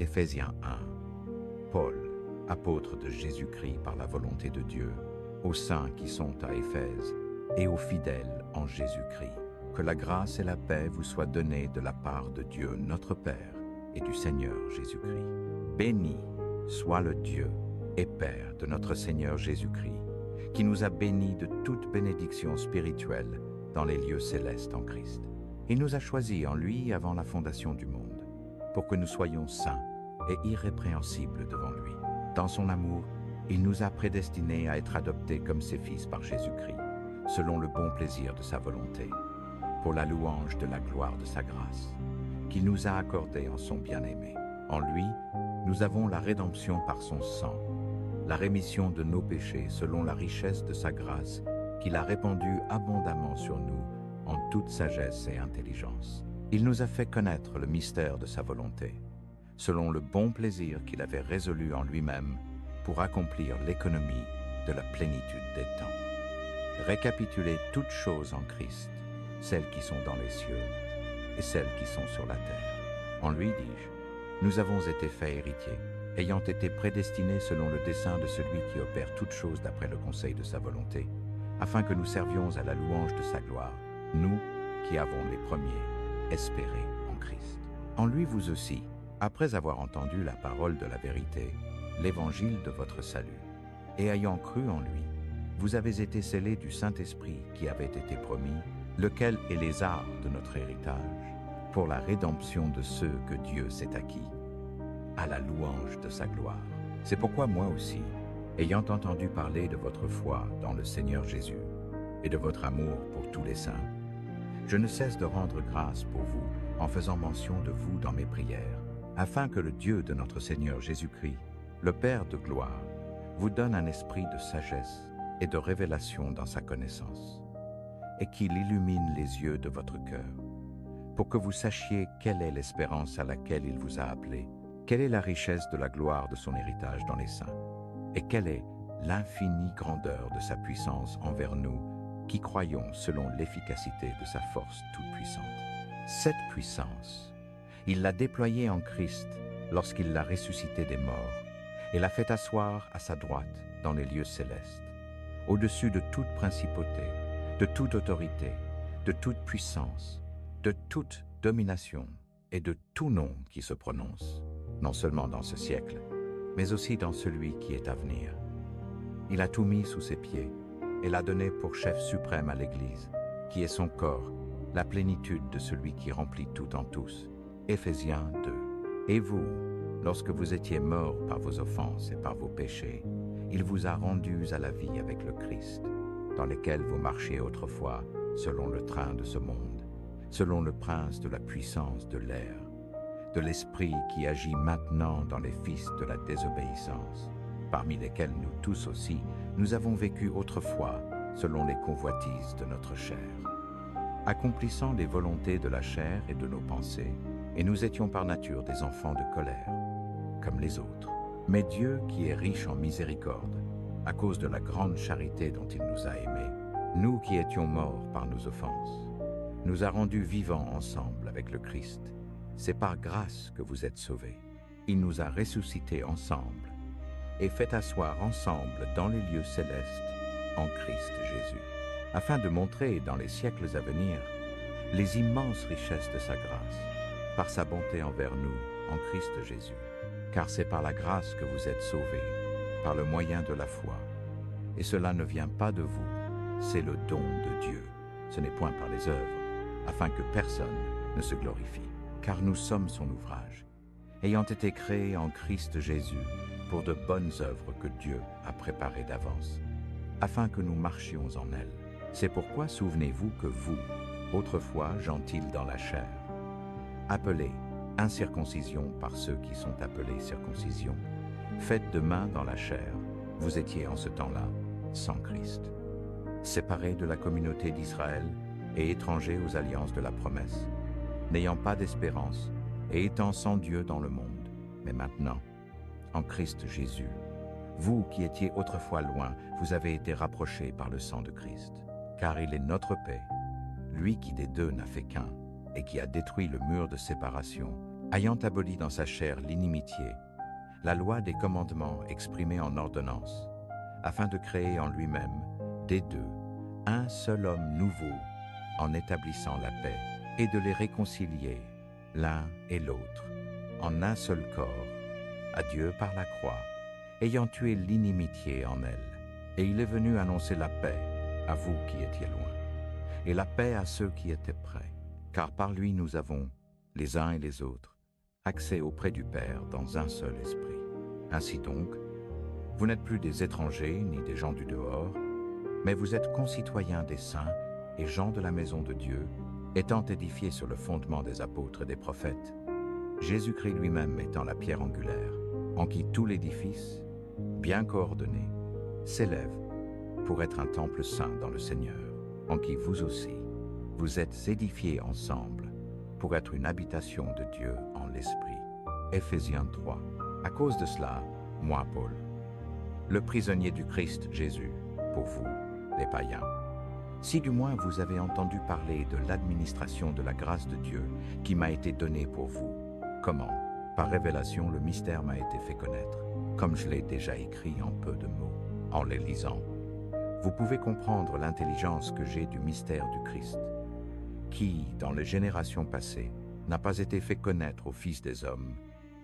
Éphésiens 1. Paul, apôtre de Jésus-Christ par la volonté de Dieu, aux saints qui sont à Éphèse et aux fidèles en Jésus-Christ, que la grâce et la paix vous soient données de la part de Dieu notre Père et du Seigneur Jésus-Christ. Béni soit le Dieu et Père de notre Seigneur Jésus-Christ, qui nous a bénis de toute bénédiction spirituelle dans les lieux célestes en Christ. Il nous a choisis en lui avant la fondation du monde, pour que nous soyons saints et irrépréhensibles devant lui. Dans son amour, il nous a prédestinés à être adoptés comme ses fils par Jésus-Christ, selon le bon plaisir de sa volonté, pour la louange de la gloire de sa grâce, qu'il nous a accordée en son bien-aimé. En lui, nous avons la rédemption par son sang, la rémission de nos péchés selon la richesse de sa grâce qu'il a répandue abondamment sur nous en toute sagesse et intelligence. Il nous a fait connaître le mystère de sa volonté, selon le bon plaisir qu'il avait résolu en lui-même pour accomplir l'économie de la plénitude des temps. Récapituler toutes choses en Christ, celles qui sont dans les cieux et celles qui sont sur la terre. En lui, dis-je, nous avons été faits héritiers, ayant été prédestinés selon le dessein de celui qui opère toutes choses d'après le conseil de sa volonté, afin que nous servions à la louange de sa gloire, nous qui avons les premiers espéré en Christ. En lui vous aussi, après avoir entendu la parole de la vérité, l'évangile de votre salut, et ayant cru en lui, vous avez été scellés du Saint-Esprit qui avait été promis, lequel est les arts de notre héritage, pour la rédemption de ceux que Dieu s'est acquis, à la louange de sa gloire. C'est pourquoi moi aussi, ayant entendu parler de votre foi dans le Seigneur Jésus, et de votre amour pour tous les saints, je ne cesse de rendre grâce pour vous en faisant mention de vous dans mes prières, afin que le Dieu de notre Seigneur Jésus-Christ, le Père de gloire, vous donne un esprit de sagesse et de révélation dans sa connaissance, et qu'il illumine les yeux de votre cœur, pour que vous sachiez quelle est l'espérance à laquelle il vous a appelé, quelle est la richesse de la gloire de son héritage dans les saints, et quelle est l'infinie grandeur de sa puissance envers nous, qui croyons selon l'efficacité de sa force toute-puissante. Cette puissance, il l'a déployée en Christ lorsqu'il l'a ressuscité des morts et l'a fait asseoir à sa droite dans les lieux célestes, au-dessus de toute principauté, de toute autorité, de toute puissance, de toute domination et de tout nom qui se prononce, non seulement dans ce siècle, mais aussi dans celui qui est à venir. Il a tout mis sous ses pieds et l'a donné pour chef suprême à l'Église, qui est son corps, la plénitude de celui qui remplit tout en tous. Éphésiens 2. Et vous, lorsque vous étiez morts par vos offenses et par vos péchés, il vous a rendus à la vie avec le Christ, dans lesquels vous marchiez autrefois selon le train de ce monde, selon le prince de la puissance de l'air, de l'esprit qui agit maintenant dans les fils de la désobéissance, parmi lesquels nous tous aussi, nous avons vécu autrefois selon les convoitises de notre chair, accomplissant les volontés de la chair et de nos pensées, et nous étions par nature des enfants de colère, comme les autres. Mais Dieu, qui est riche en miséricorde, à cause de la grande charité dont il nous a aimés, nous qui étions morts par nos offenses, nous a rendus vivants ensemble avec le Christ. C'est par grâce que vous êtes sauvés. Il nous a ressuscités ensemble et fait asseoir ensemble dans les lieux célestes en Christ Jésus, afin de montrer dans les siècles à venir les immenses richesses de sa grâce, par sa bonté envers nous en Christ Jésus. Car c'est par la grâce que vous êtes sauvés, par le moyen de la foi. Et cela ne vient pas de vous, c'est le don de Dieu. Ce n'est point par les œuvres, afin que personne ne se glorifie. Car nous sommes son ouvrage, ayant été créés en Christ Jésus pour de bonnes œuvres que Dieu a préparées d'avance, afin que nous marchions en elles. C'est pourquoi souvenez-vous que vous, autrefois gentils dans la chair, appelés incirconcision par ceux qui sont appelés circoncision, faites de main dans la chair, vous étiez en ce temps-là sans Christ, séparés de la communauté d'Israël et étrangers aux alliances de la promesse, n'ayant pas d'espérance et étant sans Dieu dans le monde. Mais maintenant, en Christ Jésus, vous qui étiez autrefois loin, vous avez été rapprochés par le sang de Christ, car il est notre paix, lui qui des deux n'a fait qu'un, et qui a détruit le mur de séparation ayant aboli dans sa chair l'inimitié, la loi des commandements exprimés en ordonnance, afin de créer en lui-même, des deux, un seul homme nouveau, en établissant la paix, et de les réconcilier, l'un et l'autre, en un seul corps, à Dieu par la croix, ayant tué l'inimitié en elle. Et il est venu annoncer la paix à vous qui étiez loin, et la paix à ceux qui étaient près, car par lui nous avons, les uns et les autres, accès auprès du Père dans un seul esprit. Ainsi donc, vous n'êtes plus des étrangers ni des gens du dehors, mais vous êtes concitoyens des saints et gens de la maison de Dieu, étant édifiés sur le fondement des apôtres et des prophètes, Jésus-Christ lui-même étant la pierre angulaire, en qui tout l'édifice, bien coordonné, s'élève pour être un temple saint dans le Seigneur, en qui vous aussi, vous êtes édifiés ensemble pour être une habitation de Dieu en l'Esprit. Éphésiens 3. À cause de cela, moi, Paul, le prisonnier du Christ Jésus, pour vous, les païens, si du moins vous avez entendu parler de l'administration de la grâce de Dieu qui m'a été donnée pour vous, comment, par révélation, le mystère m'a été fait connaître, comme je l'ai déjà écrit en peu de mots, en les lisant. Vous pouvez comprendre l'intelligence que j'ai du mystère du Christ, qui, dans les générations passées, n'a pas été fait connaître aux fils des hommes,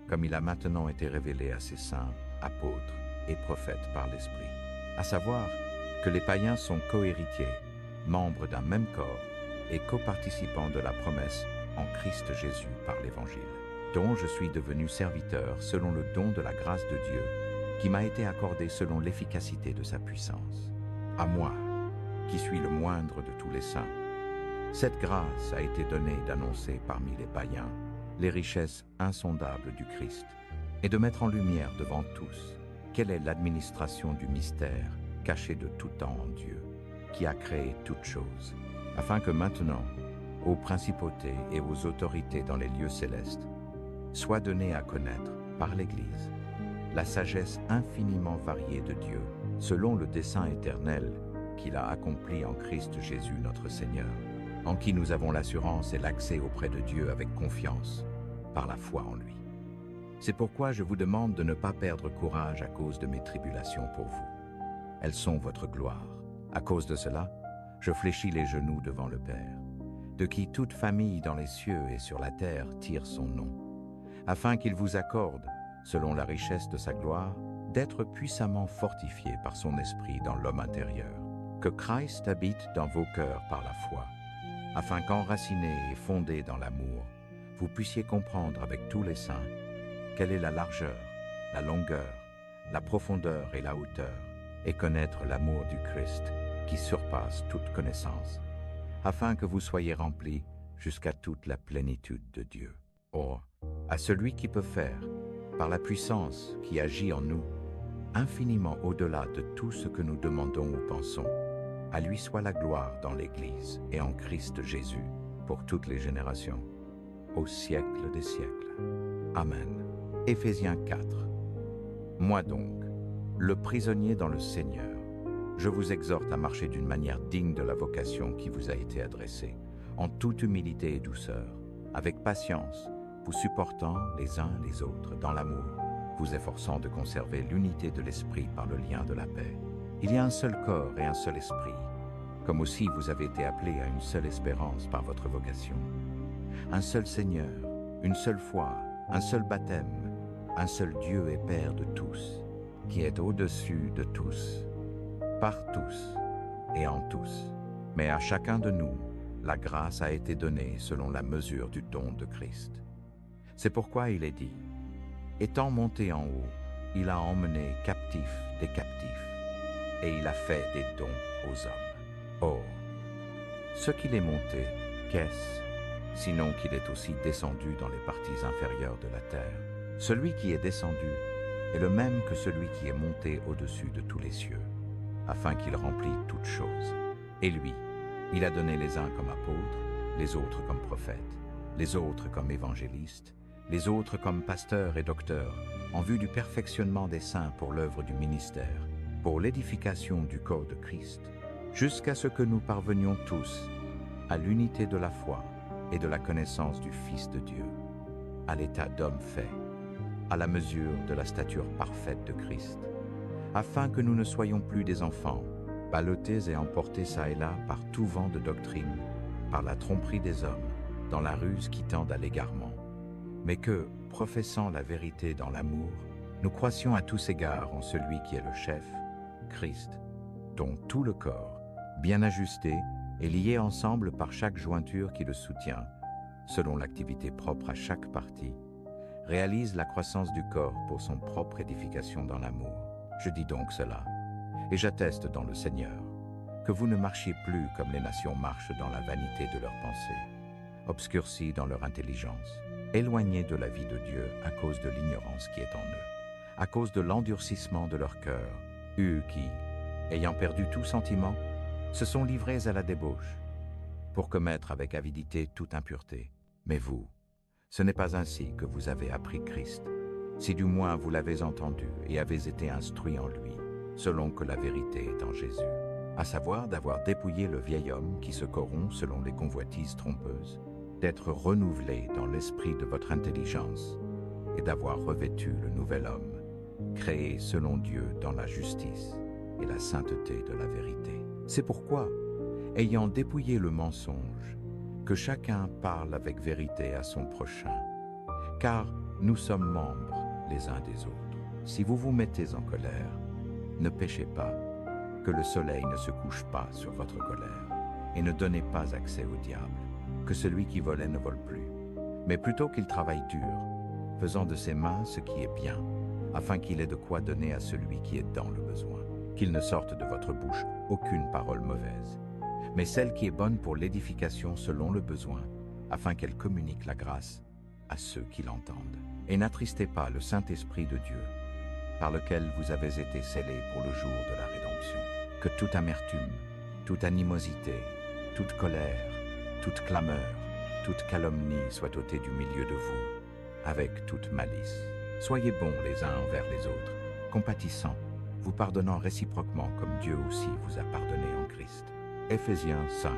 comme il a maintenant été révélé à ses saints, apôtres et prophètes par l'Esprit. À savoir que les païens sont cohéritiers, membres d'un même corps et coparticipants de la promesse en Christ Jésus par l'Évangile, dont je suis devenu serviteur selon le don de la grâce de Dieu, qui m'a été accordé selon l'efficacité de sa puissance. À moi, qui suis le moindre de tous les saints, cette grâce a été donnée d'annoncer parmi les païens les richesses insondables du Christ et de mettre en lumière devant tous quelle est l'administration du mystère caché de tout temps en Dieu, qui a créé toutes choses, afin que maintenant, aux principautés et aux autorités dans les lieux célestes, soit donnée à connaître par l'Église la sagesse infiniment variée de Dieu, selon le dessein éternel qu'il a accompli en Christ Jésus notre Seigneur, en qui nous avons l'assurance et l'accès auprès de Dieu avec confiance, par la foi en lui. C'est pourquoi je vous demande de ne pas perdre courage à cause de mes tribulations pour vous. Elles sont votre gloire. À cause de cela, je fléchis les genoux devant le Père, de qui toute famille dans les cieux et sur la terre tire son nom, afin qu'il vous accorde, selon la richesse de sa gloire, d'être puissamment fortifiés par son esprit dans l'homme intérieur, que Christ habite dans vos cœurs par la foi, afin qu'enracinés et fondés dans l'amour, vous puissiez comprendre avec tous les saints quelle est la largeur, la longueur, la profondeur et la hauteur, et connaître l'amour du Christ qui surpasse toute connaissance, afin que vous soyez remplis jusqu'à toute la plénitude de Dieu. Or, à celui qui peut faire, par la puissance qui agit en nous, infiniment au-delà de tout ce que nous demandons ou pensons, à lui soit la gloire dans l'Église et en Christ Jésus, pour toutes les générations, au siècle des siècles. Amen. Éphésiens 4. Moi donc, le prisonnier dans le Seigneur, je vous exhorte à marcher d'une manière digne de la vocation qui vous a été adressée, en toute humilité et douceur, avec patience, vous supportant les uns les autres dans l'amour, vous efforçant de conserver l'unité de l'esprit par le lien de la paix. Il y a un seul corps et un seul esprit, comme aussi vous avez été appelés à une seule espérance par votre vocation. Un seul Seigneur, une seule foi, un seul baptême, un seul Dieu et Père de tous, qui est au-dessus de tous, par tous et en tous. Mais à chacun de nous, la grâce a été donnée selon la mesure du don de Christ. C'est pourquoi il est dit, étant monté en haut, il a emmené captifs des captifs, et il a fait des dons aux hommes. Or, ce qu'il est monté, qu'est-ce, sinon qu'il est aussi descendu dans les parties inférieures de la terre? Celui qui est descendu est le même que celui qui est monté au-dessus de tous les cieux, afin qu'il remplisse toutes choses. Et lui, il a donné les uns comme apôtres, les autres comme prophètes, les autres comme évangélistes, les autres comme pasteurs et docteurs, en vue du perfectionnement des saints pour l'œuvre du ministère, pour l'édification du corps de Christ, jusqu'à ce que nous parvenions tous à l'unité de la foi et de la connaissance du Fils de Dieu, à l'état d'homme fait, à la mesure de la stature parfaite de Christ, afin que nous ne soyons plus des enfants, ballottés et emportés çà et là par tout vent de doctrine, par la tromperie des hommes, dans la ruse qui tend à l'égarement, mais que, professant la vérité dans l'amour, nous croissions à tous égards en celui qui est le chef, Christ, dont tout le corps, bien ajusté et lié ensemble par chaque jointure qui le soutient, selon l'activité propre à chaque partie, réalise la croissance du corps pour son propre édification dans l'amour. Je dis donc cela, et j'atteste dans le Seigneur, que vous ne marchiez plus comme les nations marchent dans la vanité de leurs pensées, obscurcis dans leur intelligence, éloignés de la vie de Dieu à cause de l'ignorance qui est en eux, à cause de l'endurcissement de leur cœur, eux qui, ayant perdu tout sentiment, se sont livrés à la débauche, pour commettre avec avidité toute impureté. Mais vous, ce n'est pas ainsi que vous avez appris Christ, si du moins vous l'avez entendu et avez été instruits en lui, selon que la vérité est en Jésus, à savoir d'avoir dépouillé le vieil homme qui se corrompt selon les convoitises trompeuses, d'être renouvelé dans l'esprit de votre intelligence et d'avoir revêtu le nouvel homme, créé selon Dieu dans la justice et la sainteté de la vérité. C'est pourquoi, ayant dépouillé le mensonge, que chacun parle avec vérité à son prochain, car nous sommes membres les uns des autres. Si vous vous mettez en colère, ne péchez pas, que le soleil ne se couche pas sur votre colère, et ne donnez pas accès au diable, que celui qui volait ne vole plus, mais plutôt qu'il travaille dur, faisant de ses mains ce qui est bien, afin qu'il ait de quoi donner à celui qui est dans le besoin. Qu'il ne sorte de votre bouche aucune parole mauvaise, mais celle qui est bonne pour l'édification selon le besoin, afin qu'elle communique la grâce à ceux qui l'entendent. Et n'attristez pas le Saint-Esprit de Dieu, par lequel vous avez été scellés pour le jour de la rédemption. Que toute amertume, toute animosité, toute colère, toute clameur, toute calomnie soit ôtée du milieu de vous, avec toute malice. Soyez bons les uns envers les autres, compatissants, vous pardonnant réciproquement comme Dieu aussi vous a pardonné en Christ. Éphésiens 5.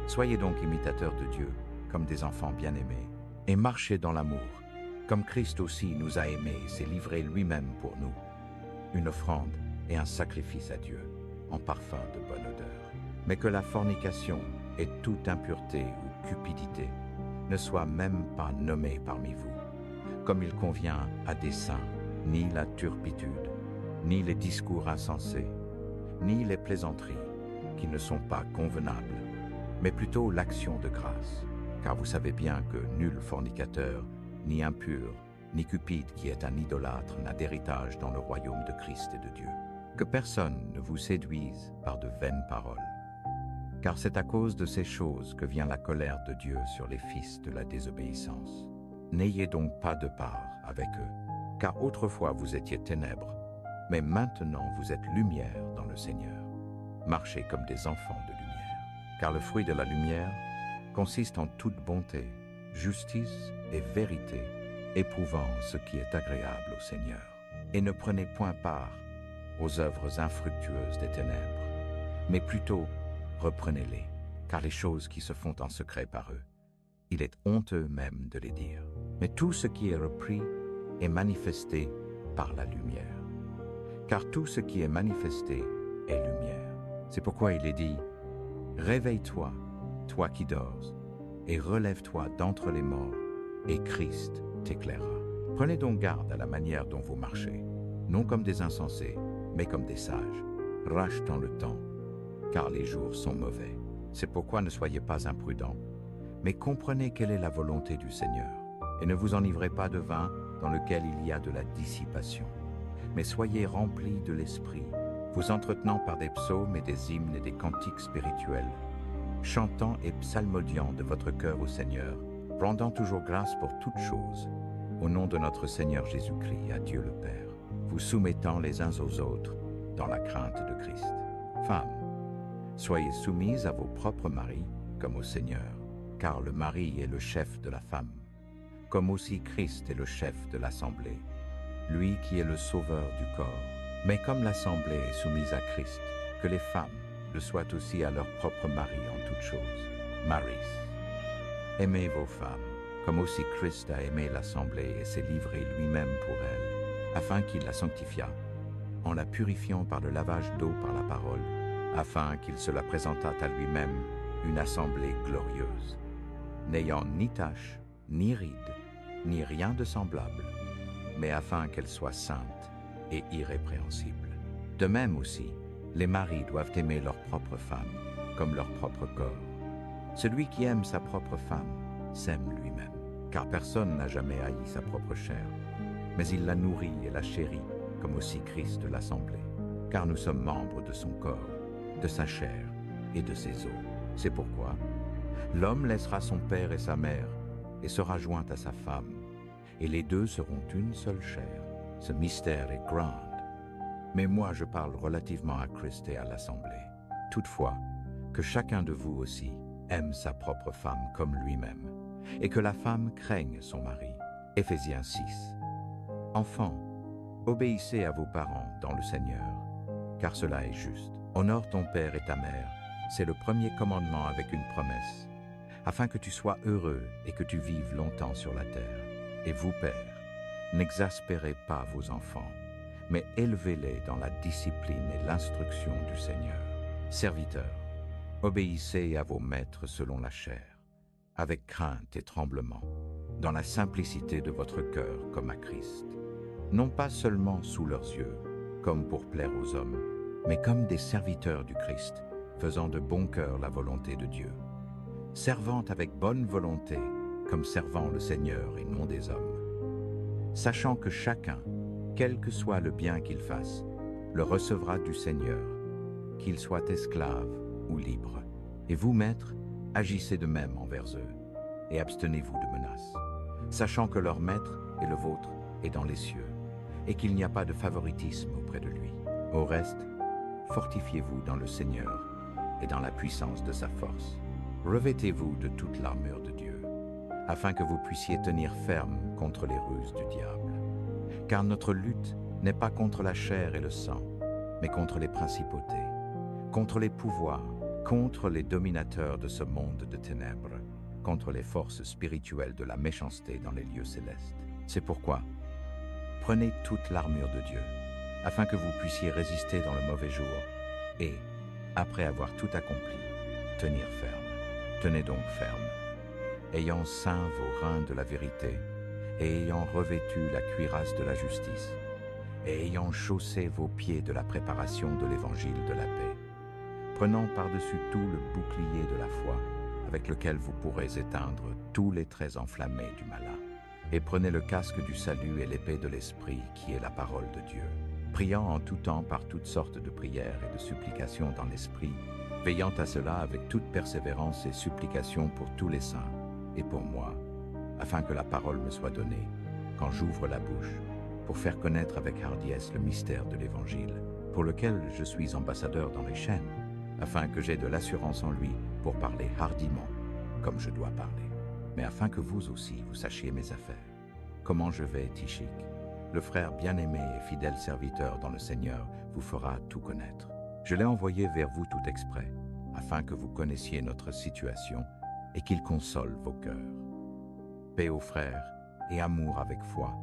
Soyez donc imitateurs de Dieu, comme des enfants bien-aimés, et marchez dans l'amour, comme Christ aussi nous a aimés et s'est livré lui-même pour nous, une offrande et un sacrifice à Dieu, en parfum de bonne odeur. Mais que la fornication et toute impureté ou cupidité ne soient même pas nommées parmi vous, comme il convient à des saints, ni la turpitude, ni les discours insensés, ni les plaisanteries, qui ne sont pas convenables, mais plutôt l'action de grâce. Car vous savez bien que nul fornicateur, ni impur, ni cupide qui est un idolâtre n'a d'héritage dans le royaume de Christ et de Dieu. Que personne ne vous séduise par de vaines paroles, car c'est à cause de ces choses que vient la colère de Dieu sur les fils de la désobéissance. N'ayez donc pas de part avec eux, car autrefois vous étiez ténèbres, mais maintenant vous êtes lumière dans le Seigneur. Marchez comme des enfants de lumière, car le fruit de la lumière consiste en toute bonté, justice et vérité, éprouvant ce qui est agréable au Seigneur. Et ne prenez point part aux œuvres infructueuses des ténèbres, mais plutôt reprenez-les, car les choses qui se font en secret par eux, il est honteux même de les dire. Mais tout ce qui est repris est manifesté par la lumière, car tout ce qui est manifesté est lumière. C'est pourquoi il est dit, « Réveille-toi, toi qui dors, et relève-toi d'entre les morts, et Christ t'éclairera. » Prenez donc garde à la manière dont vous marchez, non comme des insensés, mais comme des sages, rachetant le temps, car les jours sont mauvais. C'est pourquoi ne soyez pas imprudents, mais comprenez quelle est la volonté du Seigneur, et ne vous enivrez pas de vin dans lequel il y a de la dissipation, mais soyez remplis de l'Esprit, vous entretenant par des psaumes et des hymnes et des cantiques spirituels, chantant et psalmodiant de votre cœur au Seigneur, rendant toujours grâce pour toutes choses, au nom de notre Seigneur Jésus-Christ, à Dieu le Père, vous soumettant les uns aux autres dans la crainte de Christ. Femmes, soyez soumises à vos propres maris comme au Seigneur, car le mari est le chef de la femme, comme aussi Christ est le chef de l'Assemblée, lui qui est le sauveur du corps. Mais comme l'Assemblée est soumise à Christ, que les femmes le soient aussi à leur propre mari en toutes choses. Maris, aimez vos femmes comme aussi Christ a aimé l'Assemblée et s'est livré lui-même pour elle, afin qu'il la sanctifiât, en la purifiant par le lavage d'eau par la parole, afin qu'il se la présentât à lui-même une assemblée glorieuse, n'ayant ni tache, ni ride, ni rien de semblable, mais afin qu'elle soit sainte et irrépréhensible. De même aussi, les maris doivent aimer leur propre femme, comme leur propre corps. Celui qui aime sa propre femme s'aime lui-même, car personne n'a jamais haï sa propre chair, mais il la nourrit et la chérit, comme aussi Christ de l'Assemblée, car nous sommes membres de son corps, de sa chair et de ses os. C'est pourquoi l'homme laissera son père et sa mère et sera joint à sa femme, et les deux seront une seule chair. Ce mystère est grand, mais moi je parle relativement à Christ et à l'Assemblée. Toutefois, que chacun de vous aussi aime sa propre femme comme lui-même, et que la femme craigne son mari. Éphésiens 6. Enfants, obéissez à vos parents dans le Seigneur, car cela est juste. Honore ton père et ta mère, c'est le premier commandement avec une promesse, afin que tu sois heureux et que tu vives longtemps sur la terre. Et vous, pères, n'exaspérez pas vos enfants, mais élevez-les dans la discipline et l'instruction du Seigneur. Serviteurs, obéissez à vos maîtres selon la chair, avec crainte et tremblement, dans la simplicité de votre cœur comme à Christ, non pas seulement sous leurs yeux, comme pour plaire aux hommes, mais comme des serviteurs du Christ, faisant de bon cœur la volonté de Dieu, servant avec bonne volonté, comme servant le Seigneur et non des hommes, sachant que chacun, quel que soit le bien qu'il fasse, le recevra du Seigneur, qu'il soit esclave ou libre. Et vous, maîtres, agissez de même envers eux, et abstenez-vous de menaces, sachant que leur maître et le vôtre est dans les cieux, et qu'il n'y a pas de favoritisme auprès de lui. Au reste, fortifiez-vous dans le Seigneur et dans la puissance de sa force. Revêtez-vous de toute l'armure de Dieu, afin que vous puissiez tenir ferme contre les ruses du diable. Car notre lutte n'est pas contre la chair et le sang, mais contre les principautés, contre les pouvoirs, contre les dominateurs de ce monde de ténèbres, contre les forces spirituelles de la méchanceté dans les lieux célestes. C'est pourquoi, prenez toute l'armure de Dieu, afin que vous puissiez résister dans le mauvais jour, et, après avoir tout accompli, tenir ferme. Tenez donc ferme, ayant ceint vos reins de la vérité, et ayant revêtu la cuirasse de la justice, et ayant chaussé vos pieds de la préparation de l'évangile de la paix, prenant par-dessus tout le bouclier de la foi, avec lequel vous pourrez éteindre tous les traits enflammés du malin. Et prenez le casque du salut et l'épée de l'Esprit, qui est la parole de Dieu, priant en tout temps par toutes sortes de prières et de supplications dans l'Esprit, veillant à cela avec toute persévérance et supplication pour tous les saints, et pour moi, afin que la parole me soit donnée, quand j'ouvre la bouche, pour faire connaître avec hardiesse le mystère de l'Évangile, pour lequel je suis ambassadeur dans les chaînes, afin que j'aie de l'assurance en lui pour parler hardiment, comme je dois parler, mais afin que vous aussi vous sachiez mes affaires. Comment je vais, Tychik, le frère bien-aimé et fidèle serviteur dans le Seigneur, vous fera tout connaître. Je l'ai envoyé vers vous tout exprès, afin que vous connaissiez notre situation et qu'il console vos cœurs. Paix aux frères et amour avec foi,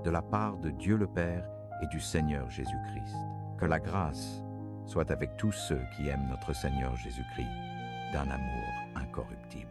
de la part de Dieu le Père et du Seigneur Jésus-Christ. Que la grâce soit avec tous ceux qui aiment notre Seigneur Jésus-Christ, d'un amour incorruptible.